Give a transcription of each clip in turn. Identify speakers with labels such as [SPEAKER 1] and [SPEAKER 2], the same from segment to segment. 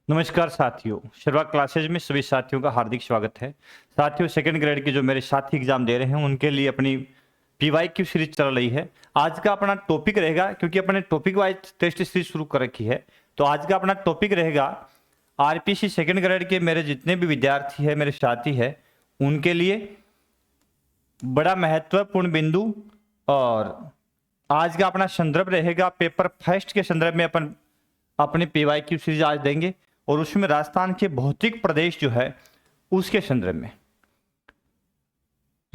[SPEAKER 1] नमस्कार साथियों, शर्वा क्लासेज में सभी साथियों का हार्दिक स्वागत है। साथियों, सेकंड ग्रेड के जो मेरे साथी एग्जाम दे रहे हैं उनके लिए अपनी पीवाईक्यू सीरीज चल रही है। आज का अपना टॉपिक रहेगा, क्योंकि अपने टॉपिक वाइज टेस्ट सीरीज शुरू कर रखी है, तो आज का अपना टॉपिक रहेगा आरपीसी सेकंड ग्रेड के मेरे जितने भी विद्यार्थी है, मेरे साथी है, उनके लिए बड़ा महत्वपूर्ण बिंदु। और आज का अपना संदर्भ रहेगा पेपर फर्स्ट के संदर्भ में अपन अपने पीवाईक्यू सीरीज आज देंगे, और उसमें राजस्थान के भौतिक प्रदेश जो है उसके संदर्भ में,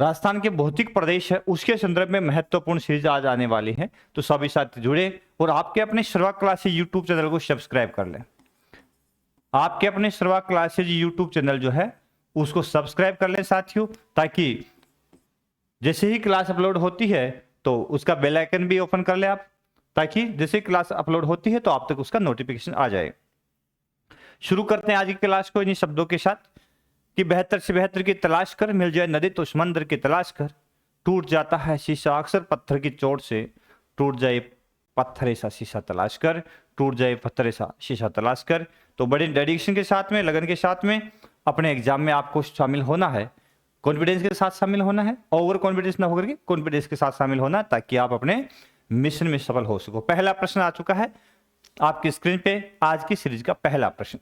[SPEAKER 1] राजस्थान के भौतिक प्रदेश है उसके संदर्भ में महत्वपूर्ण सीरीज आज आने वाली है। तो सभी साथी जुड़े और आपके अपने सर्वा क्लासेज यूट्यूब चैनल को सब्सक्राइब कर लें। आपके अपने सर्वा क्लासेज यूट्यूब चैनल जो है उसको सब्सक्राइब कर लें साथियों, ताकि जैसे ही क्लास अपलोड होती है तो उसका बेल आइकन भी ओपन कर ले आप, ताकि जैसे क्लास अपलोड होती है तो आप तक उसका नोटिफिकेशन आ जाए। शुरू करते हैं आज की क्लास को इन्हीं शब्दों के साथ कि बेहतर से बेहतर की तलाश कर, मिल जाए नदी तो समंदर की तलाश कर, टूट जाता है शीशा अक्सर पत्थर की चोट से, टूट जाए पत्थर ऐसा शीशा तलाश कर, टूट जाए पत्थर ऐसा शीशा तलाश कर। तो बड़े डेडिकेशन के साथ में, लगन के साथ में अपने एग्जाम में आपको शामिल होना है, कॉन्फिडेंस के साथ शामिल होना है, ओवर कॉन्फिडेंस ना होकर के कॉन्फिडेंस के साथ शामिल होना, ताकि आप अपने मिशन में सफल हो सको। पहला प्रश्न आ चुका है आपकी स्क्रीन पे, आज की सीरीज का पहला प्रश्न।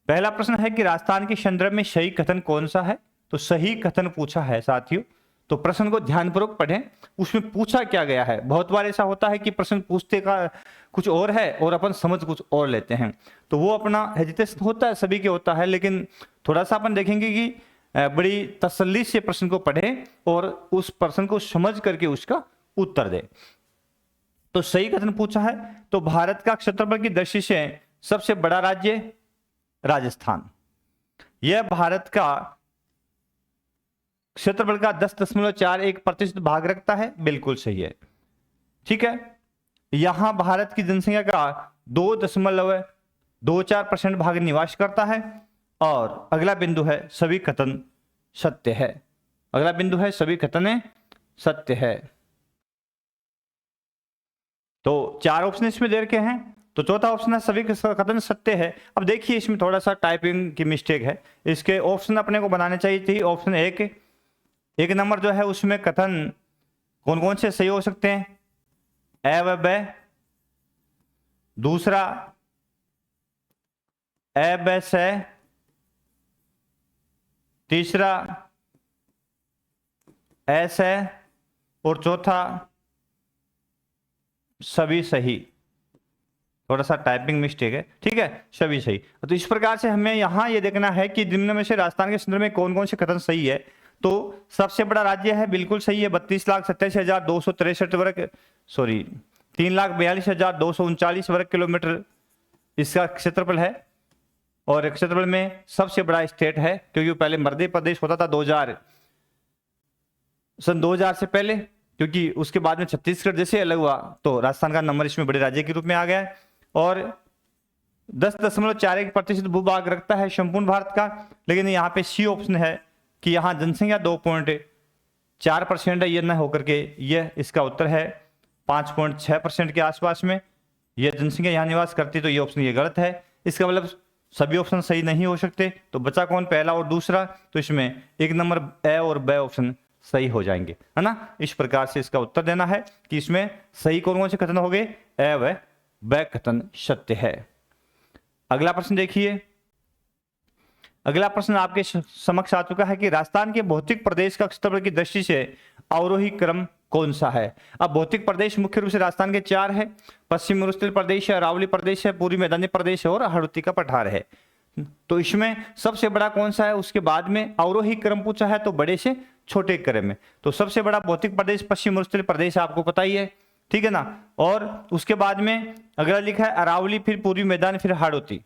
[SPEAKER 1] पहला प्रश्न है कि राजस्थान के संदर्भ में सही कथन कौन सा है। तो सही कथन पूछा है साथियों, तो प्रश्न को ध्यानपूर्वक पढ़ें, उसमें पूछा क्या गया है। बहुत बार ऐसा होता है कि प्रश्न पूछते का कुछ और है और अपन समझ कुछ और लेते हैं, तो वो अपना हेजिटेशन होता है, सभी के होता है, लेकिन थोड़ा सा अपन देखेंगे कि बड़ी तसल्ली से प्रश्न को पढ़ें और उस प्रश्न को समझ करके उसका उत्तर दें। तो सही कथन पूछा है, तो भारत का क्षेत्रफल की दृष्टि से सबसे बड़ा राज्य राजस्थान, यह भारत का क्षेत्रफल का 10.41% भाग रखता है। बिल्कुल सही है, ठीक है। यहां भारत की जनसंख्या का 2.24% भाग निवास करता है। और अगला बिंदु है सभी कथन सत्य है। अगला बिंदु है सभी कथन सत्य है। तो चार ऑप्शन इसमें दे रखे हैं, तो चौथा ऑप्शन है सभी कथन सत्य है। अब देखिए इसमें थोड़ा सा टाइपिंग की मिस्टेक है, इसके ऑप्शन अपने को बनाने चाहिए थी। ऑप्शन एक नंबर जो है उसमें कथन कौन कौन से सही हो सकते हैं, ए व ब। दूसरा ए ब से। तीसरा ऐसे। और चौथा सभी सही। थोड़ा सा टाइपिंग मिस्टेक है, ठीक है, सभी सही। तो इस प्रकार से हमें यहां ये देखना है कि निम्न में से राजस्थान के संदर्भ में कौन कौन से कथन सही है। तो सबसे बड़ा राज्य है, बिल्कुल सही है, 32,87,263 वर्ग, सॉरी 3,42,239 वर्ग किलोमीटर इसका क्षेत्रफल है। और क्षेत्रफल में सबसे बड़ा स्टेट है, क्योंकि पहले मध्य प्रदेश होता था 2000 से पहले, क्योंकि उसके बाद में छत्तीसगढ़ जैसे अलग हुआ तो राजस्थान का नंबर इसमें बड़े राज्य के रूप में आ गया है। और 10.41% भूभाग रखता है संपूर्ण भारत का। लेकिन यहाँ पे सी ऑप्शन है कि यहाँ जनसंख्या 2.4% है, ये न होकर के यह इसका उत्तर है 5.6% के आसपास में यह जनसंख्या यहाँ निवास करती, तो ये ऑप्शन ये गलत है। इसका मतलब सभी ऑप्शन सही नहीं हो सकते, तो बचा कौन, पहला और दूसरा। तो इसमें एक नंबर ए और ब ऑप्शन सही हो जाएंगे, है ना। इस प्रकार से इसका उत्तर देना है कि इसमें सही कौन कौन से कथन हो गए, ए व ब कथन सत्य है। अगला प्रश्न देखिए। अगला प्रश्न आपके समक्ष आ चुका है कि राजस्थान के भौतिक प्रदेश का क्षेत्रफल की दृष्टि से अवरोही क्रम कौन सा है। अब भौतिक प्रदेश मुख्य रूप से राजस्थान के 4 है, पश्चिम अरुणाचल प्रदेश है, अरावली प्रदेश है, पूर्वी मैदानी प्रदेश है और हाड़ौती का पठार है। तो इसमें सबसे बड़ा कौन सा है, उसके बाद में अवरोही क्रम पूछा है, तो बड़े से छोटे क्रम में। तो सबसे बड़ा भौतिक प्रदेश पश्चिम अरुणाचल प्रदेश आपको पता ही है, ठीक है ना। और उसके बाद में अगला लिखा है अरावली, फिर पूर्वी मैदान, फिर हाड़ौती।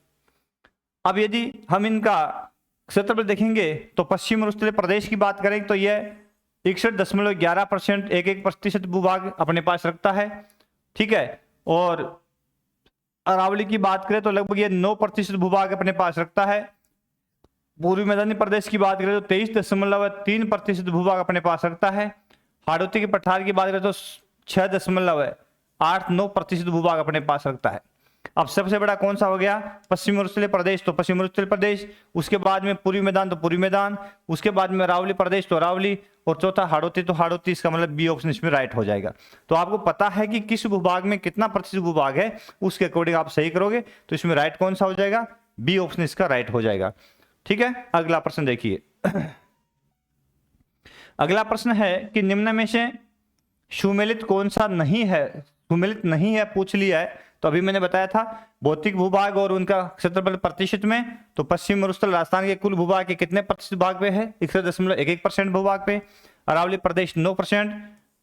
[SPEAKER 1] अब यदि हम इनका क्षेत्रफल देखेंगे तो पश्चिम अरुणाचल प्रदेश की बात करें तो यह 61.11% 1% भूभाग अपने पास रखता है, ठीक है। और अरावली की बात करें तो लगभग ये 9% भूभाग अपने पास रखता है। पूर्वी मैदानी प्रदेश की बात करें तो 23.3% भूभाग अपने पास रखता है। हाड़ौती के पठार की बात करें तो 6.89% भूभाग अपने पास रखता है। अब सबसे बड़ा कौन सा हो गया, पश्चिमी मरुस्थलीय प्रदेश, तो पश्चिमी मरुस्थलीय प्रदेश, उसके बाद में पूर्वी मैदान तो पूर्वी मैदान, उसके बाद में अरावली प्रदेश तो अरावली, और चौथा हाड़ौती तो हाड़ौती। इसका मतलब बी ऑप्शन इसमें राइट हो जाएगा। तो आपको पता है कि किस भूभाग में कितना प्रतिशत भूभाग है, उसके अकॉर्डिंग आप सही करोगे, तो इसमें राइट कौन सा हो जाएगा, बी ऑप्शन इसका राइट हो जाएगा। ठीक है, अगला प्रश्न देखिए। अगला प्रश्न है कि निम्न में से सुमेलित कौन सा नहीं है, सुमेलित नहीं है पूछ लिया है। तो अभी मैंने बताया था भौतिक भूभाग और उनका क्षेत्रफल प्रतिशत में, तो पश्चिम मरुस्थल राजस्थान के कुल भूभाग के कितने प्रतिशत भाग पे है, 61.11% भूभाग पे। अरावली प्रदेश 9%,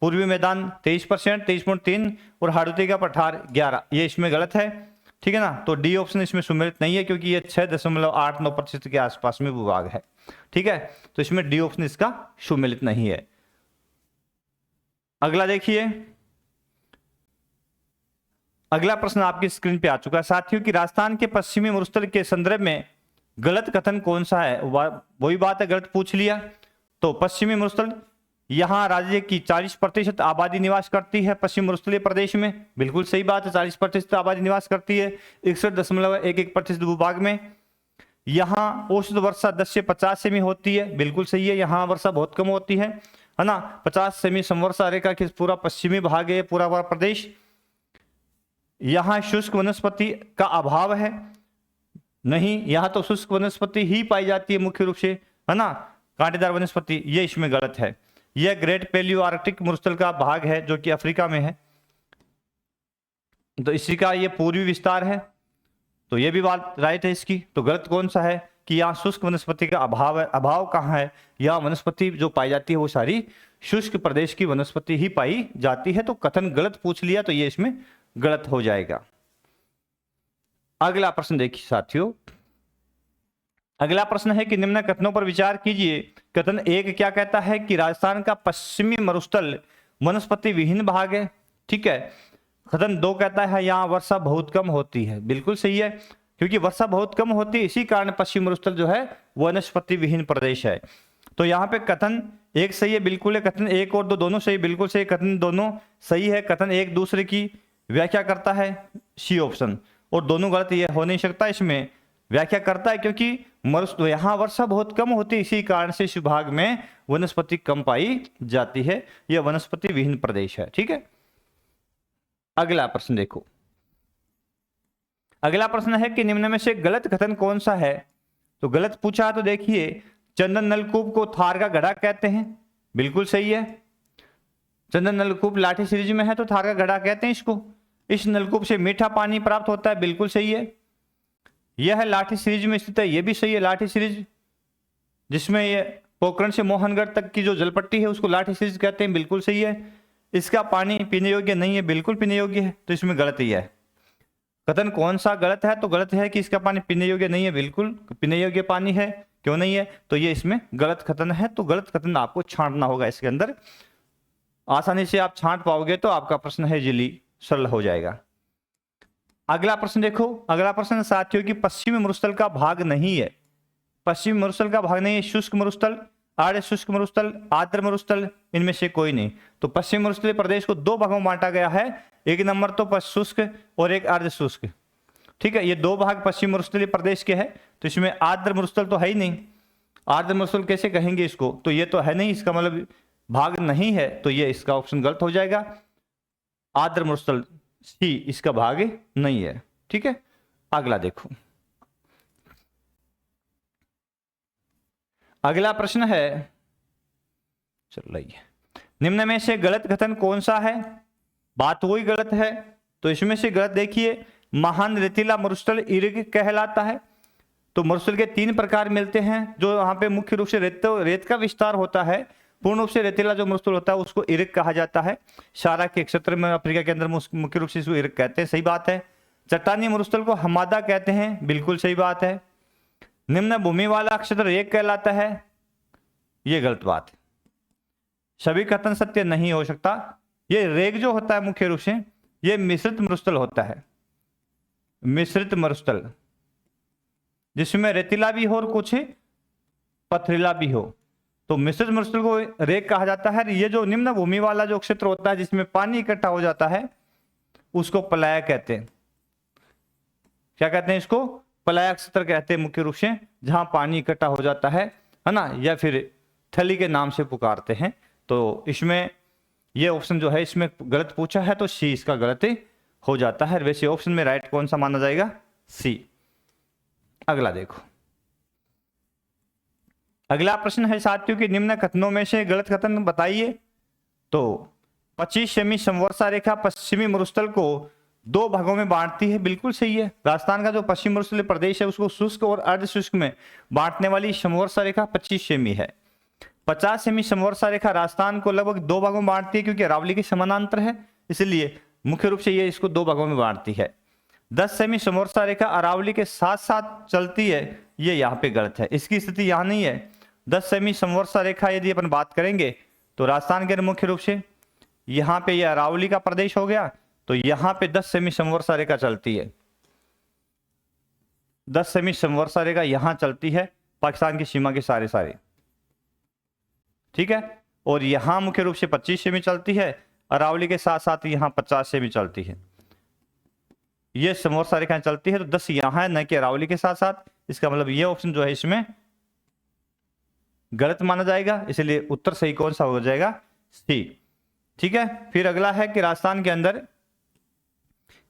[SPEAKER 1] पूर्वी मैदान 23%, 23.3, और हाड़ौती का पठार 11। ये इसमें गलत है, ठीक है ना। तो डी ऑप्शन इसमें सुमेलित नहीं है, क्योंकि ये 6.89% के आसपास में भूभाग है। ठीक है, तो इसमें डी ऑप्शन इसका सुमेलित नहीं है। अगला देखिए, अगला प्रश्न आपकी स्क्रीन पे आ चुका है साथियों कि राजस्थान के पश्चिमी मरुस्थल के संदर्भ में गलत कथन कौन सा है। वही बात है, गलत पूछ लिया। तो पश्चिमी मरुस्थल, यहां राज्य की 40% आबादी निवास करती है पश्चिम मरुस्थलीय प्रदेश में, बिल्कुल सही बात है, 40% आबादी निवास करती है 61.11% भूभाग में। यहाँ औसत वर्षा 10 से 50 सेमी होती है, बिल्कुल सही है, यहाँ वर्षा बहुत कम होती है ना। 50 सेमी समवर्षा रेखा के पूरा पश्चिमी भाग है पूरा प्रदेश। यहाँ शुष्क वनस्पति का अभाव है, नहीं, यहाँ तो शुष्क वनस्पति ही पाई जाती है मुख्य रूप से, है ना, कांटेदार वनस्पति, ये इसमें गलत है। यह ग्रेट पैलियो आर्कटिक मरुस्थल का भाग है जो कि अफ्रीका में है, तो इसी का ये पूर्वी विस्तार है, तो ये भी बात राइट है इसकी। तो गलत कौन सा है कि यहाँ शुष्क वनस्पति का अभाव है। अभाव कहाँ है, यहाँ वनस्पति जो पाई जाती है वो सारी शुष्क प्रदेश की वनस्पति ही पाई जाती है। तो कथन गलत पूछ लिया, तो ये इसमें गलत हो जाएगा। अगला प्रश्न देखिए साथियों, अगला प्रश्न है कि निम्न कथनों पर विचार कीजिए। कथन 1 क्या कहता है कि राजस्थान का पश्चिमी मरुस्थल वनस्पति विहीन भाग है, ठीक है। कथन 2 कहता है यहाँ वर्षा बहुत कम होती है, बिल्कुल सही है, क्योंकि वर्षा बहुत कम होती है, इसी कारण पश्चिमी मरुस्थल जो है वनस्पति विहीन प्रदेश है। तो यहाँ पे कथन 1 सही है, बिल्कुल है, कथन 1 और 2 दोनों सही, बिल्कुल सही, कथन दोनों सही है। कथन 1 दूसरे की व्याख्या करता है, सी ऑप्शन, और दोनों गलत, ये हो नहीं सकता, इसमें व्याख्या करता है, क्योंकि यहाँ वर्षा बहुत कम होती है, इसी कारण से इस विभाग में वनस्पति कम पाई जाती है, यह वनस्पति विहीन प्रदेश है। ठीक है, अगला प्रश्न देखो। अगला प्रश्न है कि निम्न में से गलत कथन कौन सा है। तो गलत पूछा, तो देखिए चंदन नलकूप को थार का घड़ा कहते हैं, बिल्कुल सही है। चंदन नलकूप लाठी सीरीज में है तो थार का घड़ा कहते हैं इसको। इस नलकूप से मीठा पानी प्राप्त होता है, बिल्कुल सही है। यह लाठी सीरीज में स्थित है, यह भी सही है। लाठी सीरीज जिसमें ये पोखरण से मोहनगढ़ तक की जो जलपट्टी है उसको लाठी सीरीज कहते हैं, बिल्कुल सही है। इसका पानी पीने योग्य नहीं है, बिल्कुल पीने योग्य है, तो इसमें गलत ही है। कथन कौन सा गलत है, तो गलत है कि इसका पानी पीने योग्य नहीं है, बिल्कुल पीने योग्य पानी है, क्यों नहीं है, तो ये इसमें गलत कथन है। तो गलत कथन आपको छांटना होगा इसके अंदर, आसानी से आप छांट पाओगे तो आपका प्रश्न है जिली सरल हो जाएगा। अगला प्रश्न देखो, अगला प्रश्न साथियों की पश्चिमी मरुस्थल का भाग नहीं है। पश्चिमी मरुस्थल का भाग नहीं है, शुष्क मरुस्थल, आर्य शुष्क मरुस्थल, आर्द्र मरुस्थल, इनमें से कोई नहीं। तो पश्चिमी मरुस्थलीय प्रदेश को 2 भागों में बांटा गया है, एक नंबर तो शुष्क और एक अर्ध शुष्क, ठीक है। ये 2 भाग पश्चिमी मरुस्थलीय प्रदेश के हैं, तो इसमें आर्द्र मरुस्थल तो है ही नहीं, आर्द्र मरुस्थल कैसे कहेंगे इसको, तो ये तो है नहीं, इसका मतलब भाग नहीं है, तो ये इसका ऑप्शन गलत हो जाएगा। आर्द्र मरुस्थल सी इसका भाग नहीं है, ठीक है। अगला देखो, अगला प्रश्न है, चल रही है, निम्न में से गलत कथन कौन सा है। बात वही गलत है, तो इसमें से गलत देखिए, महान रेतीला मरुस्थल इर्ग कहलाता है। तो मरुस्थल के 3 प्रकार मिलते हैं, जो यहाँ पे मुख्य रूप से रेत का विस्तार होता है। पूर्ण रूप से रेतीला जो मरुस्थल होता है उसको इर्ग कहा जाता है। सारा के क्षेत्र में अफ्रीका के अंदर मुख्य रूप से इसको इर्ग कहते हैं, सही बात है। चट्टानी मरुस्थल को हमादा कहते हैं, बिल्कुल सही बात है। निम्न भूमि वाला क्षेत्र रेग कहलाता है, ये गलत बात है, सभी कथन सत्य नहीं हो सकता। ये रेग जो होता है मुख्य रूप से ये मिश्रित मरुस्थल होता है, मिश्रित मरुस्थल जिसमें रेतीला भी हो और कुछ पथरीला भी हो, तो मिश्रित मरुस्थल को रेग कहा जाता है। ये जो निम्न भूमि वाला जो क्षेत्र होता है जिसमें पानी इकट्ठा हो जाता है उसको पलाया कहते हैं, क्या कहते हैं इसको, पलायक सत्र कहते हैं मुख्य रूप से, जहां पानी इकट्ठा हो जाता है ना, या फिर थली के नाम से पुकारते हैं। तो इसमें ये ऑप्शन जो है इसमें गलत पूछा है, तो सी इसका गलत हो जाता है। वैसे ऑप्शन में राइट कौन सा माना जाएगा, सी। अगला देखो, अगला प्रश्न है साथियों कि निम्न कथनों में से गलत कथन बताइए। तो 25 सेमी समवर्षा रेखा पश्चिमी मरुस्थल को दो भागों में बांटती है, बिल्कुल सही है। राजस्थान का जो पश्चिम मरुस्थलीय प्रदेश है उसको शुष्क और अर्ध शुष्क में बांटने वाली समवर्षा रेखा 25 सेमी है। 50 सेमी समवर्षा रेखा राजस्थान को लगभग दो भागों में बांटती है, क्योंकि अरावली के समानांतर है, इसलिए मुख्य रूप से ये इसको दो भागों में बांटती है। 10 सेमी समवर्षा रेखा अरावली के साथ साथ चलती है, ये यहाँ पे गलत है, इसकी स्थिति यहाँ नहीं है। 10 सेमी समवर्षा रेखा यदि अपन बात करेंगे तो राजस्थान के मुख्य रूप से यहाँ पे ये अरावली का प्रदेश हो गया, तो यहाँ पे 10 सेमी समवर्षा रेखा चलती है। 10 सेमी समवर्षा रेखा यहाँ चलती है पाकिस्तान की सीमा के सारे सारे, ठीक है। और यहाँ मुख्य रूप से 25 सेमी चलती है, अरावली के साथ साथ यहाँ 50 सेमी चलती है। ये समवर्षा रेखाएं चलती है, तो 10 यहाँ है न कि अरावली के साथ साथ। इसका मतलब ये ऑप्शन जो है इसमें गलत माना जाएगा, इसलिए उत्तर सही कौन सा हो जाएगा, सी, ठीक है। फिर अगला है कि राजस्थान के अंदर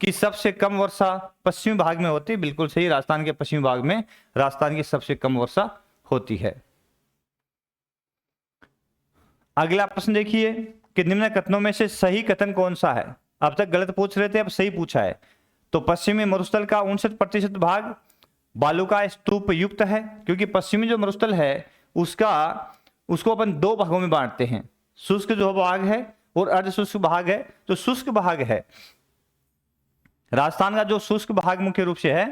[SPEAKER 1] की सबसे कम वर्षा पश्चिमी भाग में होती है, बिल्कुल सही। राजस्थान के पश्चिमी भाग में राजस्थान की सबसे कम वर्षा होती है। अगला प्रश्न देखिए कि निम्न कथनों में से सही कथन कौन सा है। अब तक गलत पूछ रहे थे, अब सही पूछा है। तो पश्चिमी मरुस्थल का 59% भाग बालू का स्तूप युक्त है, क्योंकि पश्चिमी जो मरुस्थल है उसको अपन दो भागों में बांटते हैं, शुष्क जो भाग है और अर्ध शुष्क भाग है। तो शुष्क भाग है राजस्थान का, जो शुष्क भाग मुख्य रूप से है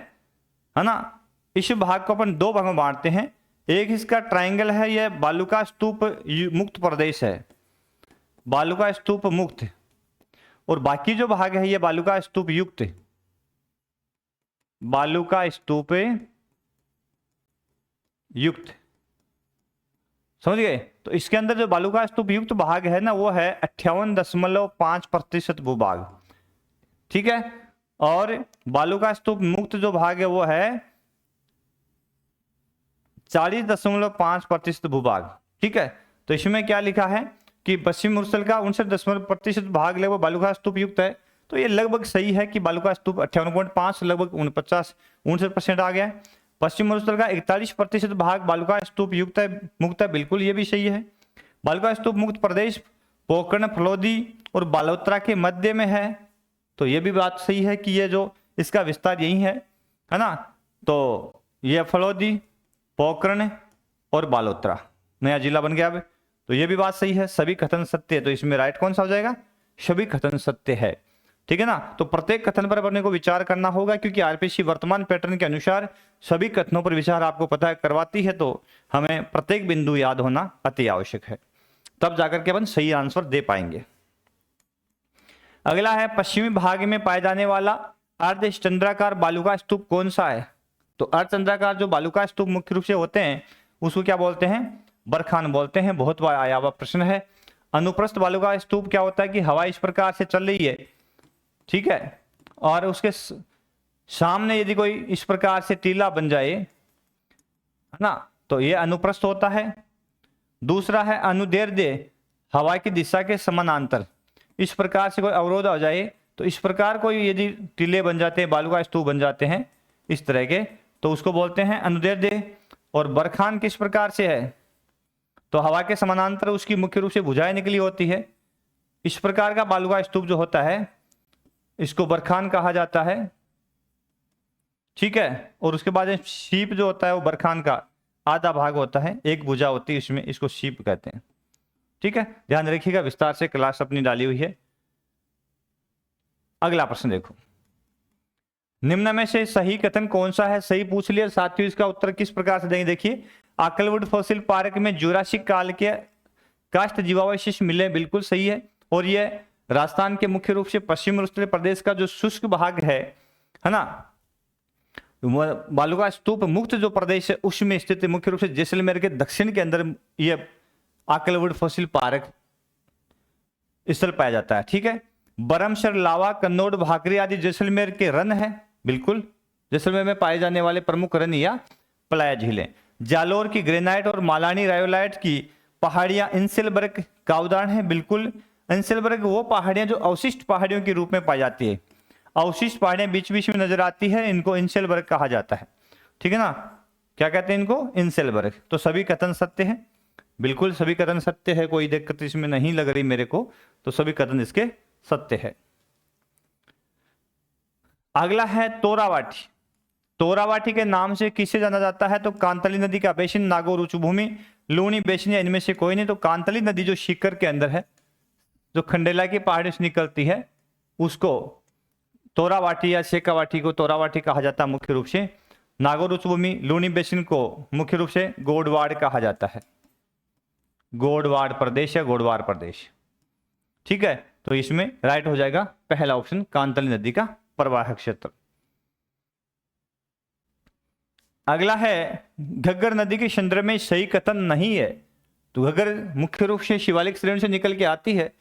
[SPEAKER 1] ना, इस भाग को अपन दो भागों में बांटते हैं। एक इसका ट्रायंगल है, यह बालू का स्तूप मुक्त प्रदेश है, बालू का स्तूप मुक्त, और बाकी जो भाग है ये बालू का स्तूप युक्त, बालू का स्तूप युक्त, समझ गए। तो इसके अंदर जो बालू का स्तूप युक्त भाग है ना, वो है 58.5% भूभाग, ठीक है। और बालू का स्तूप मुक्त जो भाग है वो है 40.5% भूभाग, ठीक है। तो इसमें क्या लिखा है कि पश्चिम मरुस्थल का 59% भाग लगभग बालू का स्तूप युक्त है। तो ये लगभग सही है कि बालू का स्तूप 58.5 लगभग 59% आ गया है। पश्चिम मरुस्थल का 41% भाग बालू का स्तूप युक्त है, मुक्त है, बिल्कुल ये भी सही है। बालू का स्तूप मुक्त प्रदेश पोकरण, फलोदी और बालोतरा के मध्य में है, तो ये भी बात सही है कि ये जो इसका विस्तार यही है ना। तो ये फलोदी, पोकरण और बालोतरा नया जिला बन गया अब, तो ये भी बात सही है। सभी कथन सत्य है, तो इसमें राइट कौन सा हो जाएगा, सभी कथन सत्य है, ठीक है ना। तो प्रत्येक कथन पर अपने को विचार करना होगा, क्योंकि आरपीसी वर्तमान पैटर्न के अनुसार सभी कथनों पर विचार आपको पता करवाती है, तो हमें प्रत्येक बिंदु याद होना अति आवश्यक है, तब जाकर के अपन सही आंसर दे पाएंगे। अगला है पश्चिमी भाग में पाए जाने वाला अर्धचंद्राकार बालू का स्तूप कौन सा है। तो अर्धचंद्राकार जो बालू का स्तूप मुख्य रूप से होते हैं उसको क्या बोलते हैं, बरखान बोलते हैं। बहुत बार आया हुआ प्रश्न है। अनुप्रस्थ बालू का स्तूप क्या होता है कि हवा इस प्रकार से चल रही है, ठीक है, और उसके सामने यदि कोई इस प्रकार से टीला बन जाए, है ना, तो ये अनुप्रस्थ होता है। दूसरा है अनुदैर्ध्य, हवा की दिशा के समानांतर इस प्रकार से कोई अवरोध हो जाए, तो इस प्रकार कोई यदि टीले बन जाते हैं, बालू का स्तूप बन जाते हैं इस तरह के, तो उसको बोलते हैं अनुदैर्ध्य। और बरखान किस प्रकार से है, तो हवा के समानांतर उसकी मुख्य रूप से भुजाएं निकली होती है। इस प्रकार का बालू का स्तूप जो होता है इसको बरखान कहा जाता है, ठीक है। और उसके बाद शीप जो होता है वो बरखान का आधा भाग होता है, एक भुजा होती है इसमें, इसको शीप कहते हैं, ठीक है। ध्यान रखिएगा, विस्तार से क्लास अपनी डाली हुई है। अगला प्रश्न देखो, निम्न में से सही कथन कौन सा है। सही पूछ लिया साथियों, इसका उत्तर किस प्रकार से देंगे। देखिए, आकलवुड फॉसिल पार्क में जुरासिक काल के काष्ठ जीवावशेष मिले, बिल्कुल सही है। और ये राजस्थान के मुख्य रूप से पश्चिम मरुस्थलीय प्रदेश का जो शुष्क भाग है ना, बालू का स्तूप मुक्त जो प्रदेश है उसमें स्थित मुख्य रूप से जैसलमेर के दक्षिण के अंदर ये आकलवुड फॉसिल पार्क स्थल पाया जाता है, ठीक है। बरमसर, लावा, कन्नौड, भाकरी आदि जैसलमेर के रन है, बिल्कुल जैसलमेर में पाए जाने वाले प्रमुख रन या प्लाया झीलें। जालोर की ग्रेनाइट और मालानी रायोलाइट की पहाड़ियां इंसेलबर्ग का उदाहरण है। बिल्कुल, इंसेलबर्ग वो पहाड़ियां जो अवशिष्ट पहाड़ियों के रूप में पाई जाती है। अवशिष्ट पहाड़ियां बीच बीच में नजर आती है, इनको इंसेलबर्ग कहा जाता है। ठीक है ना, क्या कहते हैं इनको? इंसेलबर्ग। तो सभी कथन सत्य है, बिल्कुल सभी कथन सत्य है, कोई दिक्कत इसमें नहीं लग रही मेरे को, तो सभी कथन इसके सत्य है। अगला है तोरावाटी। तोरावाटी के नाम से किसे जाना जाता है? तो कांतली नदी का बेसिन, नागौर उच्च भूमि, लूनी बेसिन, या इनमें से कोई नहीं। तो कांतली नदी जो सीकर के अंदर है, जो खंडेला की पहाड़ी से निकलती है, उसको तोरावाटी या शेखावाटी को तोरावाटी कहा जाता है मुख्य रूप से। नागौर उच्च भूमि, लूनी बेसिन को मुख्य रूप से गोडवाड़ कहा जाता है, गोडवाड़ प्रदेश या गोडवाड़ प्रदेश। ठीक है, तो इसमें राइट हो जाएगा पहला ऑप्शन, कांतली नदी का प्रवाह क्षेत्र। अगला है घग्गर नदी के संदर्भ में सही कथन नहीं है। तो घग्गर मुख्य रूप से शिवालिक श्रेणी से निकल के आती है,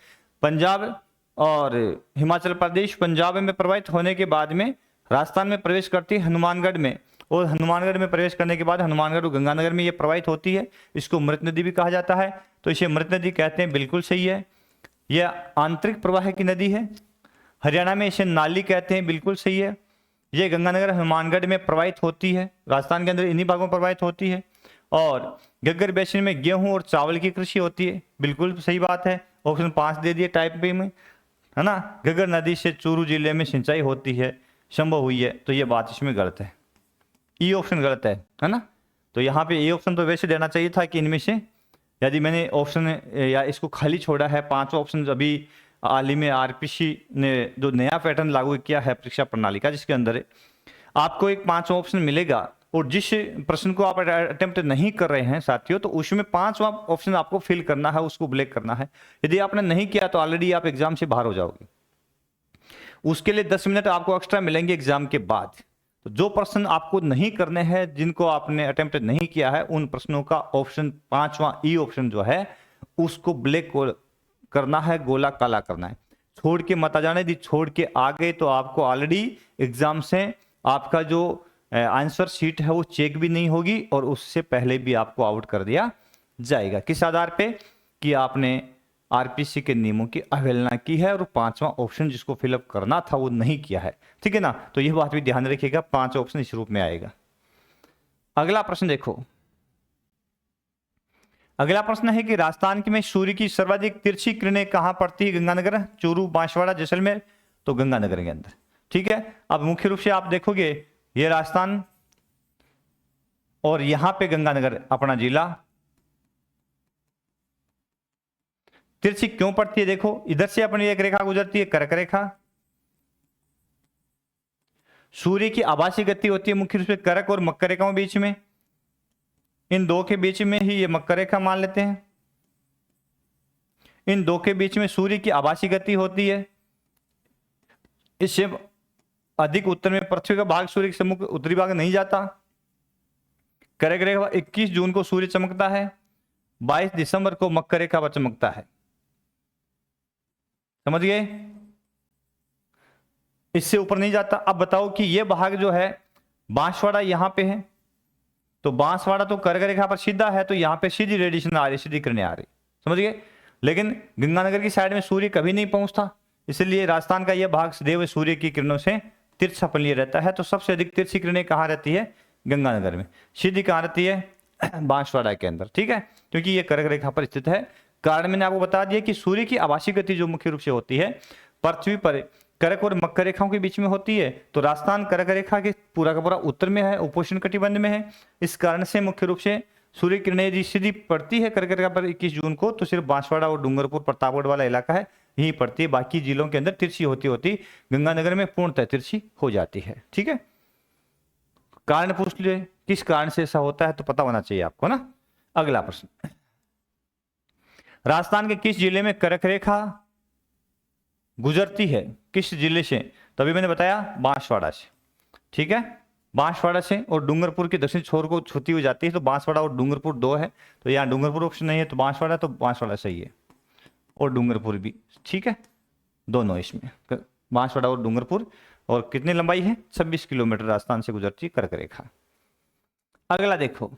[SPEAKER 1] पंजाब और हिमाचल प्रदेश, पंजाब में प्रवाहित होने के बाद में राजस्थान में प्रवेश करती है हनुमानगढ़ में, और हनुमानगढ़ में प्रवेश करने के बाद हनुमानगढ़ और गंगानगर में ये प्रवाहित होती है। इसको मृत नदी भी कहा जाता है, तो इसे मृत नदी कहते हैं, बिल्कुल सही है। यह आंतरिक प्रवाह की नदी है। हरियाणा में इसे नाली कहते हैं, बिल्कुल सही है। ये गंगानगर हनुमानगढ़ में प्रवाहित होती है, राजस्थान के अंदर इन्हीं भागों में प्रवाहित होती है। और घग्गर बेसिन में गेहूं और चावल की कृषि होती है, बिल्कुल सही बात है। ऑप्शन 5 दे दिए टाइप बी में, है ना। घग्गर नदी से चूरू जिले में सिंचाई होती है, संभव हुई है, तो ये बात इसमें गलत है, ई ऑप्शन गलत है ना। तो यहाँ पे ए ऑप्शन तो वैसे देना चाहिए था कि इनमें से, यदि मैंने ऑप्शन या इसको खाली छोड़ा है, 5 ऑप्शन अभी हाल ही में आरपीसी ने जो नया पैटर्न लागू किया है परीक्षा प्रणाली का, जिसके अंदर आपको एक 5 ऑप्शन मिलेगा, और जिस प्रश्न को आप अटेम्प्ट नहीं कर रहे हैं साथियों, तो उसमें 5वां ऑप्शन आपको फिल करना है, उसको ब्लैक करना है। यदि आपने नहीं किया तो ऑलरेडी आप एग्जाम से बाहर हो जाओगे। उसके लिए 10 मिनट आपको एक्स्ट्रा मिलेंगे एग्जाम के बाद। तो जो प्रश्न आपको नहीं करने हैं, जिनको आपने अटेम्प्ट नहीं किया है, उन प्रश्नों का ऑप्शन 5वां ई ऑप्शन जो है उसको ब्लैक करना है, गोला काला करना है। छोड़ के मत आ जाने, यदि छोड़ के आ गए तो आपको ऑलरेडी एग्जाम से आपका जो आंसर शीट है वो चेक भी नहीं होगी, और उससे पहले भी आपको आउट कर दिया जाएगा। किस आधार पे? कि आपने आरपीसी के नियमों की अवहेलना की है, और 5वां ऑप्शन जिसको फिलअप करना था वो नहीं किया है। ठीक है ना, तो यह बात भी ध्यान रखिएगा, 5 ऑप्शन इस रूप में आएगा। अगला प्रश्न देखो, अगला प्रश्न है कि राजस्थान में सूर्य की सर्वाधिक तिरछी किरणें कहां पड़ती है? गंगानगर, चूरू, बांसवाड़ा, जैसलमेर। तो गंगानगर के अंदर। ठीक है, अब मुख्य रूप से आप देखोगे ये राजस्थान और यहां पे गंगानगर अपना जिला तिरछी क्यों पड़ती है? देखो, इधर से अपनी एक रेखा गुजरती है, कर्क रेखा। सूर्य की आभासी गति होती है मुख्य रूप से कर्क और मकर रेखाओं बीच में, इन दो के बीच में ही ये मकर रेखा मान लेते हैं। इन दो के बीच में सूर्य की आभासी गति होती है। इससे अधिक उत्तर में पृथ्वी का भाग सूर्य के सम्मुख उत्तरी भाग नहीं जाता। कर्क रेखा 21 जून को सूर्य चमकता है, 22 दिसंबर को मकर रेखा पर चमकता है। समझ गए? इससे ऊपर नहीं जाता। अब बताओ कि ये भाग जो है बांसवाड़ा यहां पे है, तो बांसवाड़ा तो कर्क रेखा पर सीधा है, तो यहां पे सीधी रेडिएशन आ रही, सीधी किरणें आ रही। समझ गए? लेकिन गंगानगर की साइड में सूर्य कभी नहीं पहुंचता, इसलिए राजस्थान का यह भाग सदैव सूर्य की किरणों से तिरछापन लिए रहता है। तो सबसे अधिक तिरछी किरणें कहां रहती है? गंगानगर में। सीधी कहां रहती है? बांसवाड़ा के अंदर। ठीक है, क्योंकि यह कर्क रेखा पर स्थित है। कारण मैंने आपको बता दिया कि सूर्य की आभासी गति जो मुख्य रूप से होती है पृथ्वी पर कर्क और मकर रेखाओं के बीच में होती है। तो राजस्थान कर्क रेखा के पूरा का पूरा उत्तर में है, उपोष्ण कटिबंध में है। इस कारण से मुख्य रूप से सूर्य किरणें यदि सीधी पड़ती है कर्क रेखा पर 21 जून को, तो सिर्फ बांसवाड़ा और डूंगरपुर प्रतापगढ़ वाला इलाका है यही पड़ती है। बाकी जिलों के अंदर तिरछी होती होती गंगानगर में पूर्णतः तिरछी हो जाती है। ठीक है, कारण पूछ लिए किस कारण से ऐसा होता है, तो पता होना चाहिए आपको ना। अगला प्रश्न, राजस्थान के किस जिले में कर्क रेखा गुजरती है? किस जिले से? तो अभी मैंने बताया बांसवाड़ा से। ठीक है, बांसवाड़ा से और डूंगरपुर के दक्षिण छोर को छूती हुई जाती है। तो बांसवाड़ा और डूंगरपुर 2 है, तो यहाँ डूंगरपुर ऑप्शन नहीं है, तो बांसवाड़ा सही है, और डूंगरपुर भी। ठीक है, दोनों इसमें बांसवाड़ा और डूंगरपुर और कितनी लंबाई है 26 किलोमीटर राजस्थान से गुजरती कर्क रेखा। अगला देखो,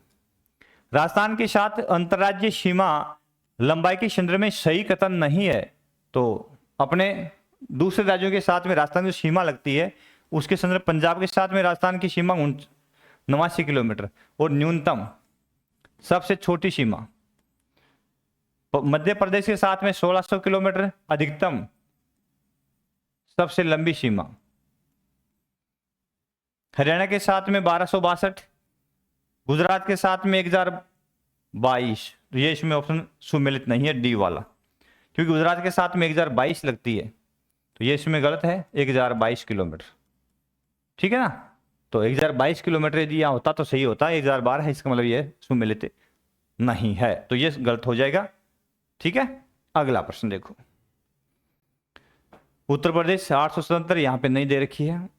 [SPEAKER 1] राजस्थान के साथ अंतर्राज्यीय सीमा लंबाई के संदर्भ में सही कथन नहीं है। तो अपने दूसरे राज्यों के साथ में राजस्थान की सीमा लगती है उसके संदर्भ पंजाब के साथ में राजस्थान की सीमा 89 किलोमीटर और न्यूनतम सबसे छोटी सीमा मध्य प्रदेश के साथ में 1600 किलोमीटर, अधिकतम सबसे लंबी सीमा हरियाणा के साथ में 1262, गुजरात के साथ में 1022। ये इसमें ऑप्शन सुमेलित नहीं है डी वाला, क्योंकि गुजरात के साथ में 1022 लगती है, तो ये इसमें गलत है 1022 किलोमीटर। ठीक है ना, तो 1022 किलोमीटर यदि यहाँ होता तो सही होता, 1012 है, इसका मतलब ये सुमेलित नहीं है, तो ये गलत हो जाएगा। ठीक है, अगला प्रश्न देखो, उत्तर प्रदेश 877 यहाँ पे नहीं दे रखी है।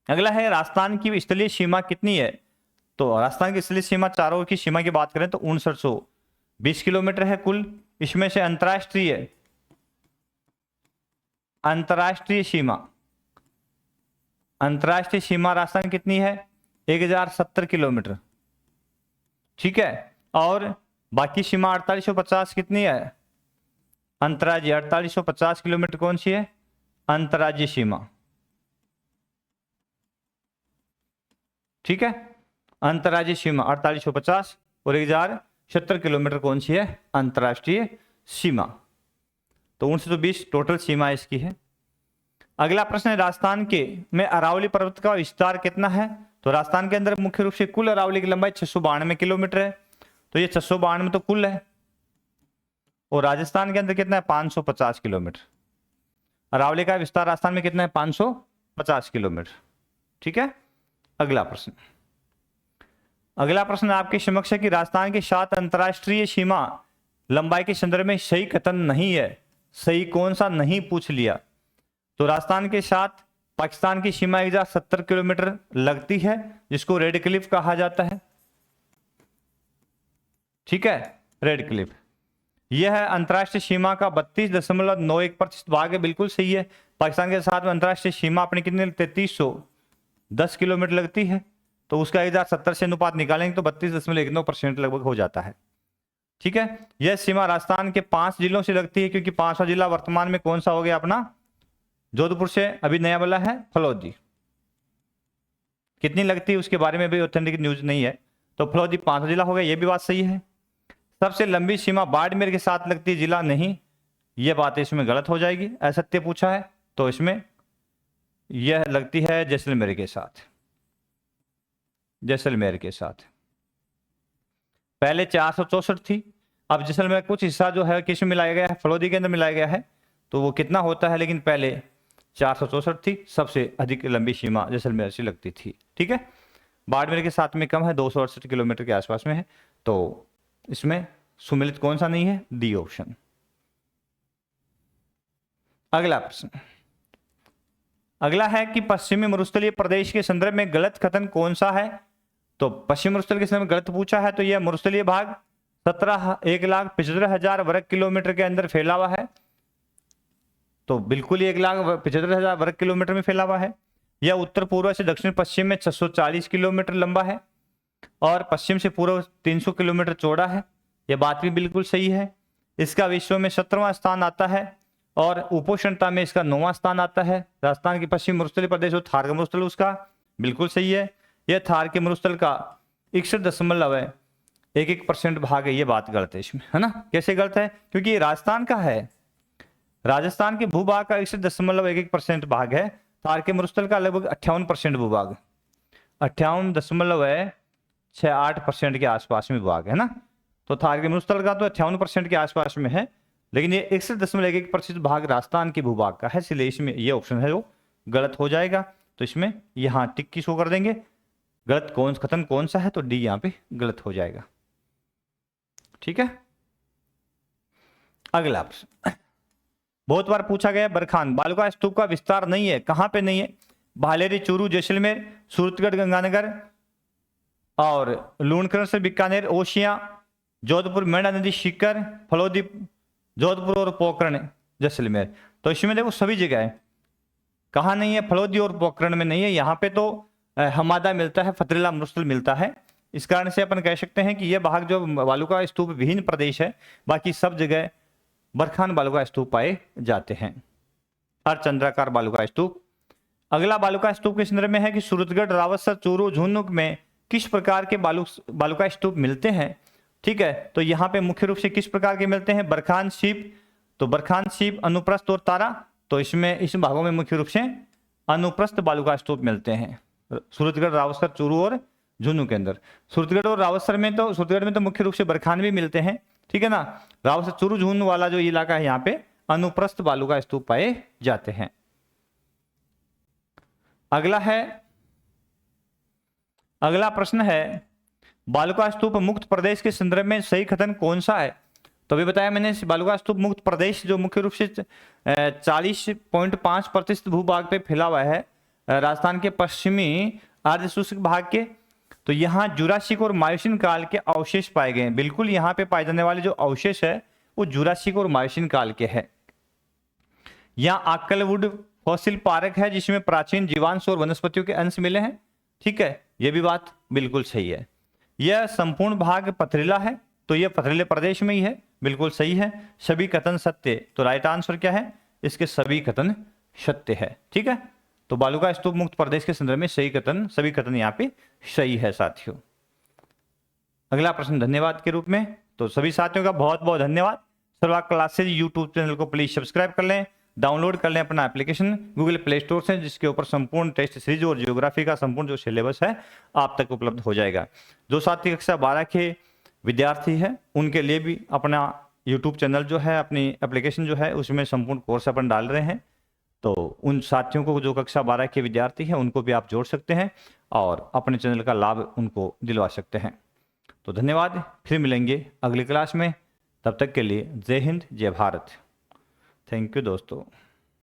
[SPEAKER 1] अगला है राजस्थान की स्थलीय सीमा कितनी है। तो राजस्थान की स्थलीय सीमा चारों की सीमा की बात करें तो 5920 किलोमीटर है कुल। इसमें से अंतरराष्ट्रीय सीमा राजस्थान कितनी है 1070 किलोमीटर। ठीक है, और बाकी सीमा 4850 कितनी है अंतर्राज्यीय। 4850 किलोमीटर कौन सी है अंतर्राज्यीय सीमा। ठीक है, अंतर्राज्यीय सीमा 4850 और 1070 किलोमीटर कौन सी है अंतर्राष्ट्रीय सीमा। तो 1920 टोटल सीमा इसकी है। अगला प्रश्न है राजस्थान के में अरावली पर्वत का विस्तार कितना है। तो राजस्थान के अंदर मुख्य रूप से कुल अरावली की लंबाई 692 किलोमीटर है, तो ये 692 तो कुल है, और राजस्थान के अंदर कितना है 550 किलोमीटर। अरावली का विस्तार राजस्थान में कितना है 550 किलोमीटर। ठीक है, अगला प्रश्न आपके समक्ष है कि राजस्थान के साथ अंतरराष्ट्रीय सीमा लंबाई के संदर्भ में सही कथन नहीं है। सही कौन सा नहीं पूछ लिया। तो राजस्थान के साथ पाकिस्तान की सीमा 1070 किलोमीटर लगती है, जिसको रेड क्लिफ कहा जाता है। ठीक है, रेड क्लिफ यह है अंतरराष्ट्रीय सीमा का 32.91% भाग है, बिल्कुल सही है। पाकिस्तान के साथ में अंतरराष्ट्रीय सीमा अपनी कितनी 3310 किलोमीटर लगती है, तो उसका 1070 से अनुपात निकालेंगे तो 32.19% लगभग हो जाता है। ठीक है, यह सीमा राजस्थान के 5 जिलों से लगती है, क्योंकि 5वां जिला वर्तमान में कौन सा हो गया अपना जोधपुर से अभी नया वाला है फलौदी। कितनी लगती है उसके बारे में भी ऑथेंटिक न्यूज नहीं है, तो फलौदी 5वां जिला हो गया, ये भी बात सही है। सबसे लंबी सीमा बाड़मेर के साथ लगती है, जिला नहीं, यह बात इसमें गलत हो जाएगी। असत्य पूछा है तो इसमें यह लगती है जैसलमेर के साथ। पहले 464 थी, अब जैसलमेर कुछ हिस्सा जो है किस में मिलाया गया है फलौदी के अंदर मिलाया गया है, तो वो कितना होता है, लेकिन पहले 464 थी। सबसे अधिक लंबी सीमा जैसलमेर से लगती थी। ठीक है, बाड़मेर के साथ में कम है, 268 किलोमीटर के आसपास में है, तो इसमें सुमेलित कौन सा नहीं है डी ऑप्शन। अगला प्रश्न अगला है कि पश्चिमी मरुस्थलीय प्रदेश के संदर्भ में गलत कथन कौन सा है। तो पश्चिम मरुस्थल के संदर्भ में गलत पूछा है, तो यह मरुस्थलीय भाग 1,75,000 वर्ग किलोमीटर के अंदर फैला हुआ है, तो बिल्कुल ही 1,75,000 वर्ग किलोमीटर में फैला हुआ है। यह उत्तर पूर्व से दक्षिण पश्चिम में 640 किलोमीटर लंबा है और पश्चिम से पूर्व 300 किलोमीटर चौड़ा है। यह बात भी बिल्कुल सही है। इसका विश्व में 17वां स्थान आता है और उपोष्णता में इसका 9वां स्थान आता है। राजस्थान की पश्चिम मरुस्थलीय प्रदेश और थार का मरुस्थल उसका बिल्कुल सही है। यह थार के मरुस्थल का 61.11% भाग है, ये बात गलत है इसमें, है ना। कैसे गलत है, क्योंकि ये राजस्थान का है, राजस्थान के भूभाग का 61.11% भाग है। थार के मरुस्थल का लगभग 58% भूभाग, 58.68% के आसपास में भाग है ना। तो थार के मरुस्थल का तो 58% के आसपास में है, लेकिन ये 61.1% भाग राजस्थान के भूभाग का है, इसलिए इसमें ये ऑप्शन है वो गलत हो जाएगा। तो इसमें यहाँ टिक की शो कर देंगे। गलत कथन कौन सा है, तो डी यहाँ पे गलत हो जाएगा। ठीक है, अगला प्रश्न बहुत बार पूछा गया, बरखान बालुका स्तूप का विस्तार नहीं है, कहां पे नहीं है। भालेरी, चूरू, जैसलमेर, सूरतगढ़, गंगानगर और लूणकरण से बीकानेर, ओशिया, जोधपुर, मेंढा नदी, सीकर, फलोदी, जोधपुर और पोखरण, जैसलमेर। तो इसमें देखो सभी जगह है। कहाँ नहीं है? फलोदी और पोखरण में नहीं है। यहाँ पे तो हमादा मिलता है, फतरेला मरुस्थल मिलता है। इस कारण से अपन कह सकते हैं कि यह भाग जो बालुका स्तूप विहीन प्रदेश है, बाकी सब जगह बरखान बालुका स्तूप पाए जाते हैं। अर्धचंद्राकार बालुका स्तूप। अगला बालुका स्तूप के संदर्भ में है कि सूरतगढ़, रावतसर, चूरू, झुंझुनू में किस प्रकार के बालुका स्तूप मिलते हैं। ठीक है, तो यहाँ पे मुख्य रूप से किस प्रकार के मिलते हैं? बरखान शीप, तो बरखान शीप, अनुप्रस्थ और तारा। तो इसमें इस भागों में मुख्य रूप से अनुप्रस्थ बालुका स्तूप मिलते हैं, सूरतगढ़, रावतसर, चूरू और झुंझुनू के अंदर। सूरतगढ़ और रावतसर में तो, सूरतगढ़ में तो मुख्य रूप से बरखान भी मिलते हैं, ठीक है ना। रावतसर, चूरू, झुंझुनू वाला जो इलाका है, यहाँ पे अनुप्रस्थ बालुका स्तूप पाए जाते हैं। अगला प्रश्न है, बालुका स्तूप मुक्त प्रदेश के संदर्भ में सही कथन कौन सा है? तो अभी बताया मैंने, बालुका स्तूप मुक्त प्रदेश जो मुख्य रूप से 40.5% भूभाग पे फैला हुआ है, राजस्थान के पश्चिमी अर्ध शुष्क भाग के। तो यहाँ जुरासिक और मायोसीन काल के अवशेष पाए गए हैं। बिल्कुल यहाँ पे पाए जाने वाले जो अवशेष है वो जुरासिक और मायोसीन काल के हैं। यहाँ आक्कलवुड फॉसिल पार्क है जिसमें प्राचीन जीवांश और वनस्पतियों के अंश मिले हैं। ठीक है, यह भी बात बिल्कुल सही है। यह संपूर्ण भाग पथरीला है, तो यह पथरीले प्रदेश में ही है, बिल्कुल सही है। सभी कथन सत्य, तो राइट आंसर क्या है इसके? सभी कथन सत्य है। ठीक है, तो बालुका स्तूप मुक्त प्रदेश के संदर्भ में सही कथन, सभी कथन यहाँ पे सही है साथियों। अगला प्रश्न धन्यवाद के रूप में। तो सभी साथियों का बहुत बहुत धन्यवाद। सर्वाक क्लासेज यूट्यूब चैनल को प्लीज सब्सक्राइब कर लें, डाउनलोड कर लें अपना एप्लीकेशन गूगल प्ले स्टोर से, जिसके ऊपर संपूर्ण टेस्ट सीरीज और जियोग्राफी का संपूर्ण जो सिलेबस है आप तक उपलब्ध हो जाएगा। जो साथी कक्षा 12 के विद्यार्थी है उनके लिए भी अपना यूट्यूब चैनल जो है, अपनी एप्लीकेशन जो है उसमें संपूर्ण कोर्स अपन डाल रहे हैं। तो उन साथियों को जो कक्षा 12 के विद्यार्थी हैं उनको भी आप जोड़ सकते हैं और अपने चैनल का लाभ उनको दिलवा सकते हैं। तो धन्यवाद, फिर मिलेंगे अगली क्लास में। तब तक के लिए जय हिंद, जय भारत। थैंक यू दोस्तों।